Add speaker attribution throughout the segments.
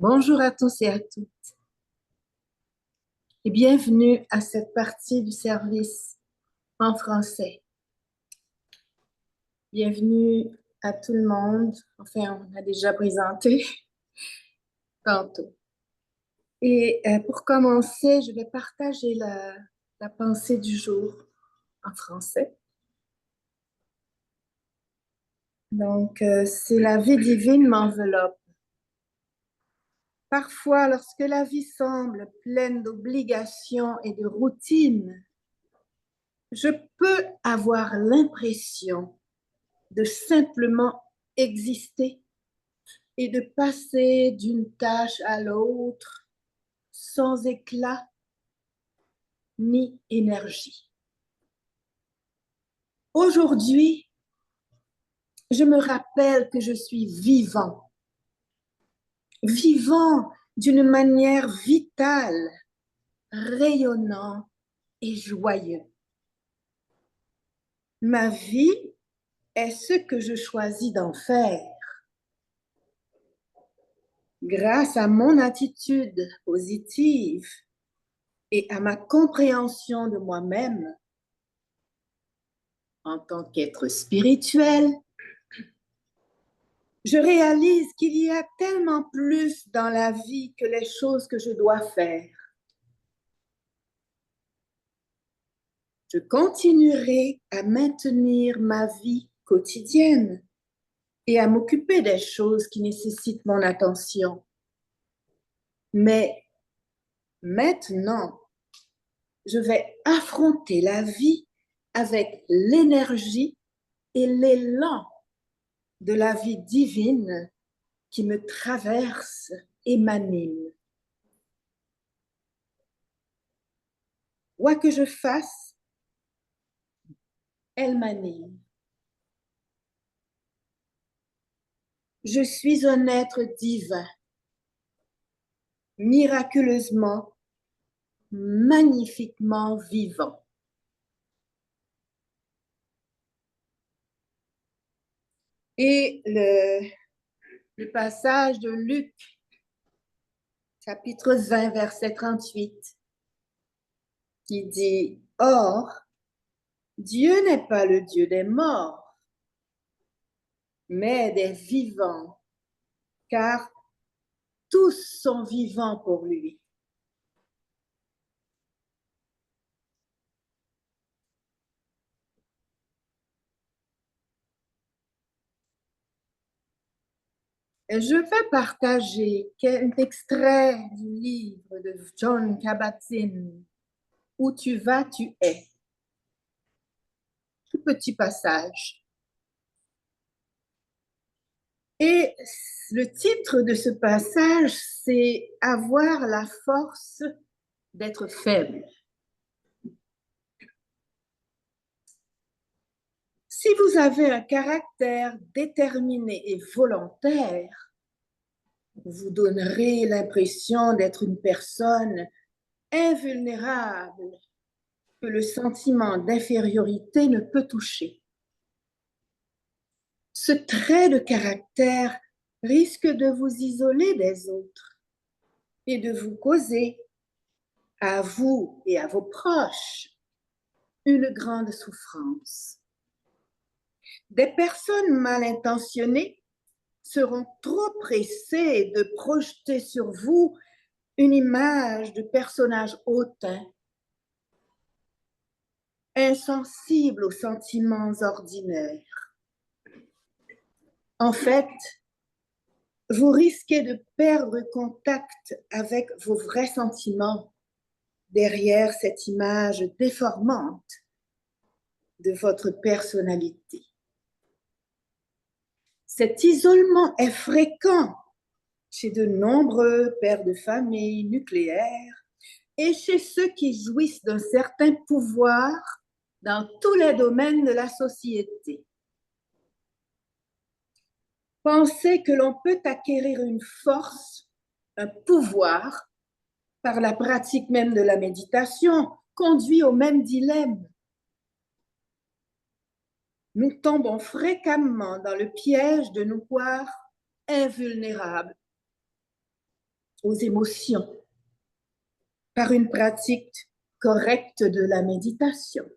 Speaker 1: Bonjour à tous et à toutes et bienvenue à cette partie du service en français. Bienvenue à tout le monde. Enfin, on a déjà présenté tantôt. Et pour commencer, je vais partager la pensée du jour en français. Donc, c'est la vie divine m'enveloppe. Parfois, lorsque la vie semble pleine d'obligations et de routines, je peux avoir l'impression de simplement exister et de passer d'une tâche à l'autre sans éclat ni énergie. Aujourd'hui, je me rappelle que je suis vivant, vivant d'une manière vitale, rayonnant et joyeux. Ma vie est ce que je choisis d'en faire. Grâce à mon attitude positive et à ma compréhension de moi-même en tant qu'être spirituel, je réalise qu'il y a tellement plus dans la vie que les choses que je dois faire. Je continuerai à maintenir ma vie quotidienne et à m'occuper des choses qui nécessitent mon attention. Mais maintenant, je vais affronter la vie avec l'énergie et l'élan de la vie divine qui me traverse et m'anime. Quoi que je fasse, elle m'anime. Je suis un être divin, miraculeusement, magnifiquement vivant. Et le passage de Luc, chapitre 20, verset 38, qui dit, « Or, Dieu n'est pas le Dieu des morts, mais des vivants, car tous sont vivants pour lui. » Et je vais partager un extrait du livre de Jon Kabat-Zinn, « Où tu vas, tu es ». Tout petit passage. Et le titre de ce passage, c'est « Avoir la force d'être faible ». Si vous avez un caractère déterminé et volontaire, vous donnerez l'impression d'être une personne invulnérable que le sentiment d'infériorité ne peut toucher. Ce trait de caractère risque de vous isoler des autres et de vous causer, à vous et à vos proches, une grande souffrance. Des personnes mal intentionnées seront trop pressées de projeter sur vous une image de personnage hautain, insensible aux sentiments ordinaires. En fait, vous risquez de perdre contact avec vos vrais sentiments derrière cette image déformante de votre personnalité. Cet isolement est fréquent chez de nombreux pères de famille nucléaires et chez ceux qui jouissent d'un certain pouvoir dans tous les domaines de la société. Penser que l'on peut acquérir une force, un pouvoir, par la pratique même de la méditation, conduit au même dilemme. Nous tombons fréquemment dans le piège de nous croire invulnérables aux émotions par une pratique correcte de la méditation.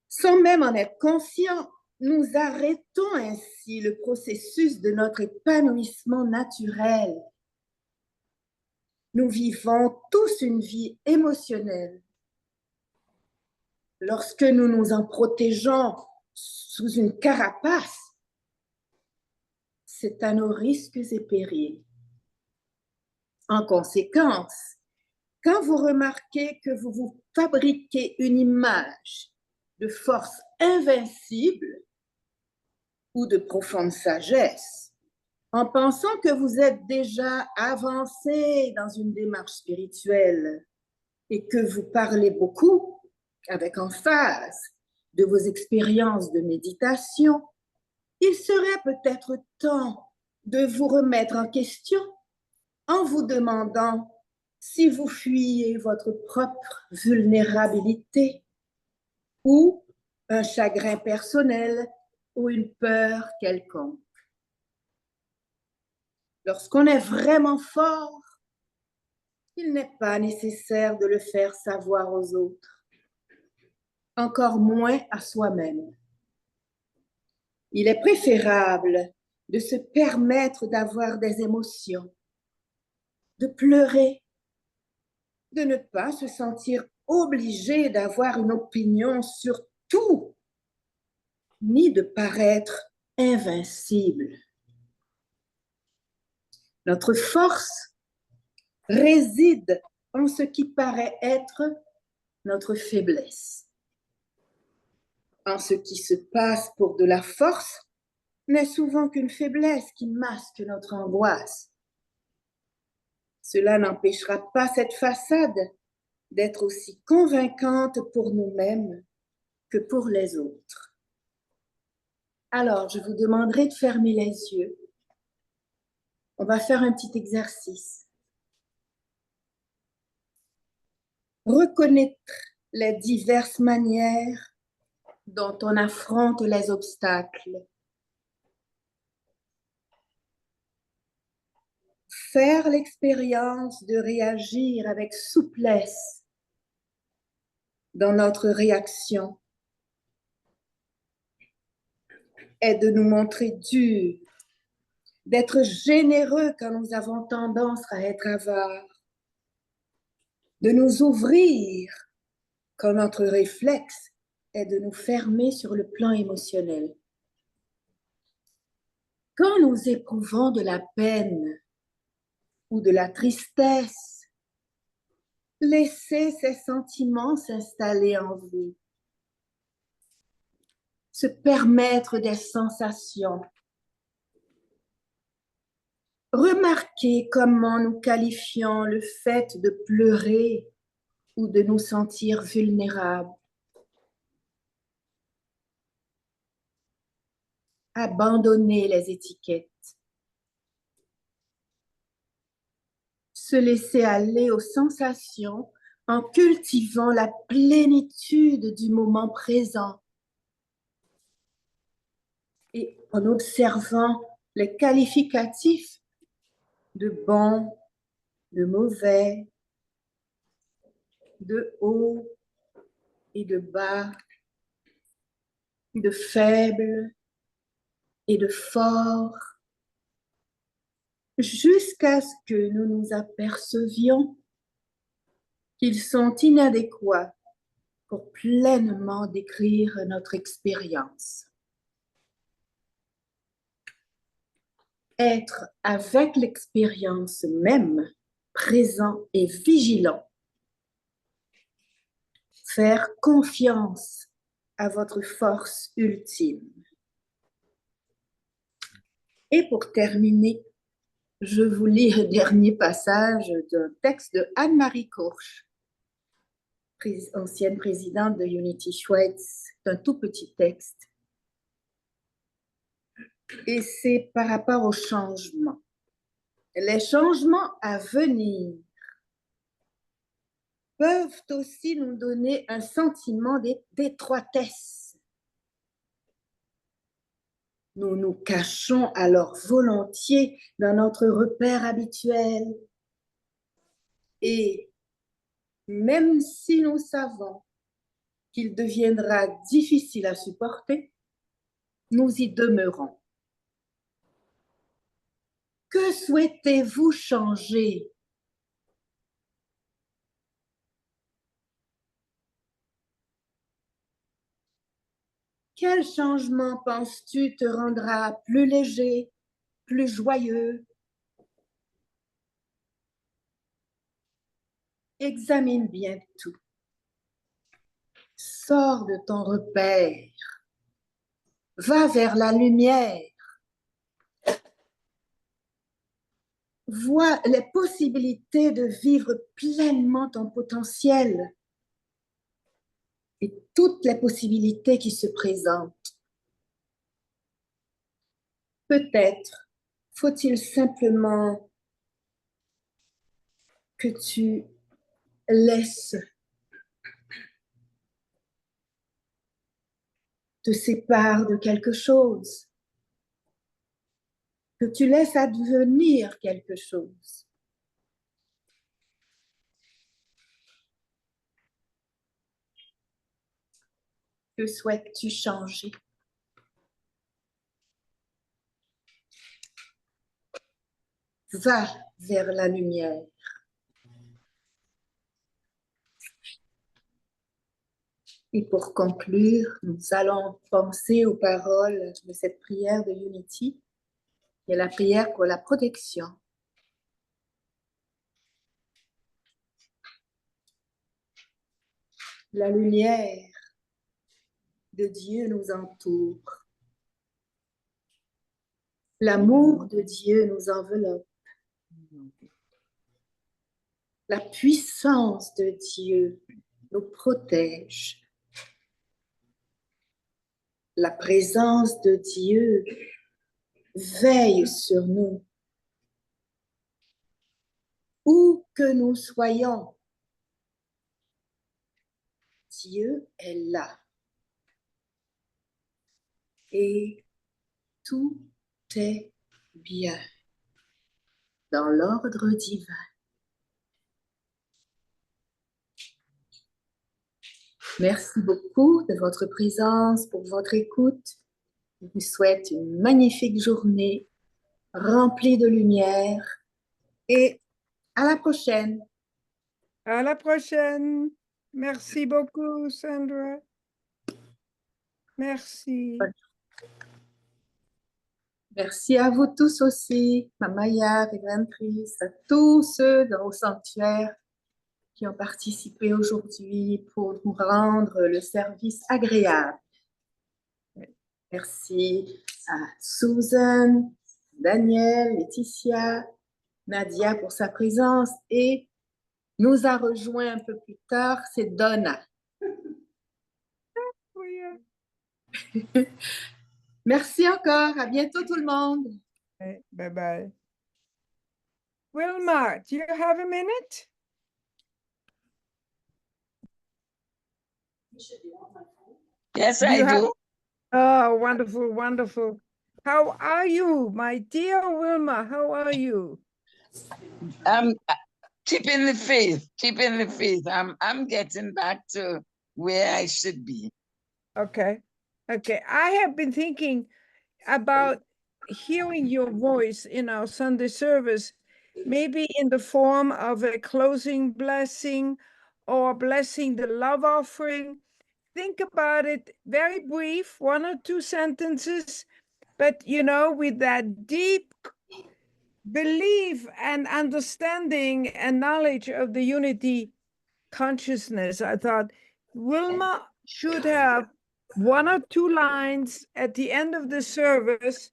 Speaker 1: Sans même en être conscient, nous arrêtons ainsi le processus de notre épanouissement naturel. Nous vivons tous une vie émotionnelle. Lorsque nous nous en protégeons sous une carapace, c'est à nos risques et périls. En conséquence, quand vous remarquez que vous vous fabriquez une image de force invincible ou de profonde sagesse, en pensant que vous êtes déjà avancé dans une démarche spirituelle et que vous parlez beaucoup, avec emphase, de vos expériences de méditation, il serait peut-être temps de vous remettre en question en vous demandant si vous fuyez votre propre vulnérabilité ou un chagrin personnel ou une peur quelconque. Lorsqu'on est vraiment fort, il n'est pas nécessaire de le faire savoir aux autres, encore moins à soi-même. Il est préférable de se permettre d'avoir des émotions, de pleurer, de ne pas se sentir obligé d'avoir une opinion sur tout, ni de paraître invincible. Notre force réside en ce qui paraît être notre faiblesse. En ce qui se passe pour de la force n'est souvent qu'une faiblesse qui masque notre angoisse. Cela n'empêchera pas cette façade d'être aussi convaincante pour nous-mêmes que pour les autres. Alors, je vous demanderai de fermer les yeux. On va faire un petit exercice. Reconnaître les diverses manières dont on affronte les obstacles. Faire l'expérience de réagir avec souplesse dans notre réaction et de nous montrer durs, d'être généreux quand nous avons tendance à être avares, de nous ouvrir quand notre réflexe est de nous fermer sur le plan émotionnel. Quand nous éprouvons de la peine ou de la tristesse, laissez ces sentiments s'installer en vous. Se permettre des sensations. Remarquez comment nous qualifions le fait de pleurer ou de nous sentir vulnérables. Abandonnez les étiquettes. Se laisser aller aux sensations en cultivant la plénitude du moment présent et en observant les qualificatifs de bon, de mauvais, de haut et de bas, de faible et de fort, jusqu'à ce que nous nous apercevions qu'ils sont inadéquats pour pleinement décrire notre expérience. Être avec l'expérience même, présent et vigilant. Faire confiance à votre force ultime. Et pour terminer, je vous lis le dernier passage d'un texte de Anne-Marie Korsch, ancienne présidente de Unity Schweiz, un tout petit texte. Et c'est par rapport au changement. Les changements à venir peuvent aussi nous donner un sentiment d'étroitesse. Nous nous cachons alors volontiers dans notre repère habituel. Et même si nous savons qu'il deviendra difficile à supporter, nous y demeurons. Que souhaitez-vous changer? Quel changement penses-tu te rendra plus léger, plus joyeux? Examine bien tout. Sors de ton repère. Va vers la lumière. Vois les possibilités de vivre pleinement ton potentiel et toutes les possibilités qui se présentent. Peut-être faut-il simplement que tu laisses te séparer de quelque chose, que tu laisses advenir quelque chose. Que souhaites-tu changer? Va vers la lumière. Et pour conclure, nous allons penser aux paroles de cette prière de Unity, qui est la prière pour la protection. La lumière de Dieu nous entoure. L'amour de Dieu nous enveloppe. La puissance de Dieu nous protège. La présence de Dieu veille sur nous. Où que nous soyons, Dieu est là. Et tout est bien dans l'ordre divin. Merci beaucoup de votre présence, pour votre écoute. Je vous souhaite une magnifique journée remplie de lumière et à la prochaine.
Speaker 2: À la prochaine. Merci beaucoup, Sandra. Merci.
Speaker 1: Merci à vous tous aussi, Mamaya, révélatrice, à tous ceux dans vos sanctuaires qui ont participé aujourd'hui pour nous rendre le service agréable. Merci à Susan, Daniel, Laetitia, Nadia pour sa présence et nous a rejoint un peu plus tard, c'est Donna.
Speaker 2: Oui.
Speaker 1: Merci encore, à bientôt tout le monde.
Speaker 2: Okay, bye-bye. Wilma, do you have a minute?
Speaker 3: Yes, I do.
Speaker 2: Oh, wonderful, wonderful. How are you, my dear Wilma? How are you?
Speaker 3: I'm keeping the faith, keeping the faith. I'm getting back to where I should be.
Speaker 2: Okay. Okay. I have been thinking about hearing your voice in our Sunday service, maybe in the form of a closing blessing or blessing the love offering. Think about it, very brief, 1 or 2 sentences, but you know, with that deep belief and understanding and knowledge of the unity consciousness. I thought Wilma should have 1 or 2 lines at the end of the service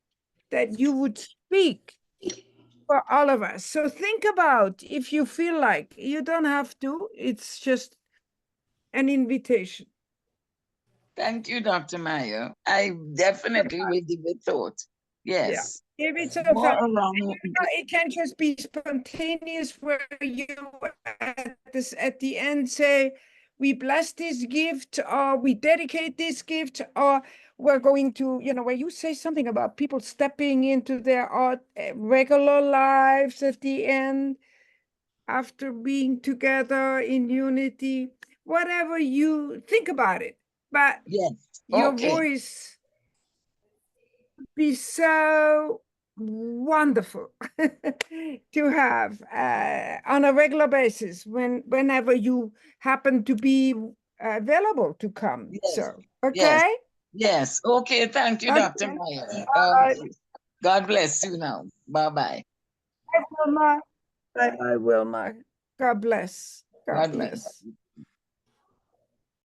Speaker 2: that you would speak for all of us. So think about, if you feel like, you don't have to, it's just an invitation.
Speaker 3: Thank you, Dr. Mayo. I definitely will give it thought. Yes.
Speaker 2: Yeah. Give it some
Speaker 3: More
Speaker 2: thought.
Speaker 3: around
Speaker 2: It can just be spontaneous, where you at the end say, we bless this gift, or we dedicate this gift, or we're going to, where you say something about people stepping into their regular lives at the end after being together in unity, whatever you think about it. But
Speaker 3: Yes.
Speaker 2: your
Speaker 3: Okay.
Speaker 2: voice be so wonderful to have on a regular basis whenever you happen to be available to come.
Speaker 3: Yes.
Speaker 2: So,
Speaker 3: Yes.
Speaker 2: okay?
Speaker 3: Yes. Okay. Thank you, Dr.
Speaker 2: Okay.
Speaker 3: Meyer. God bless you now. Bye-bye.
Speaker 2: Bye, Wilma. Bye-bye, Wilma. God bless. God
Speaker 3: God
Speaker 2: bless.
Speaker 3: bless.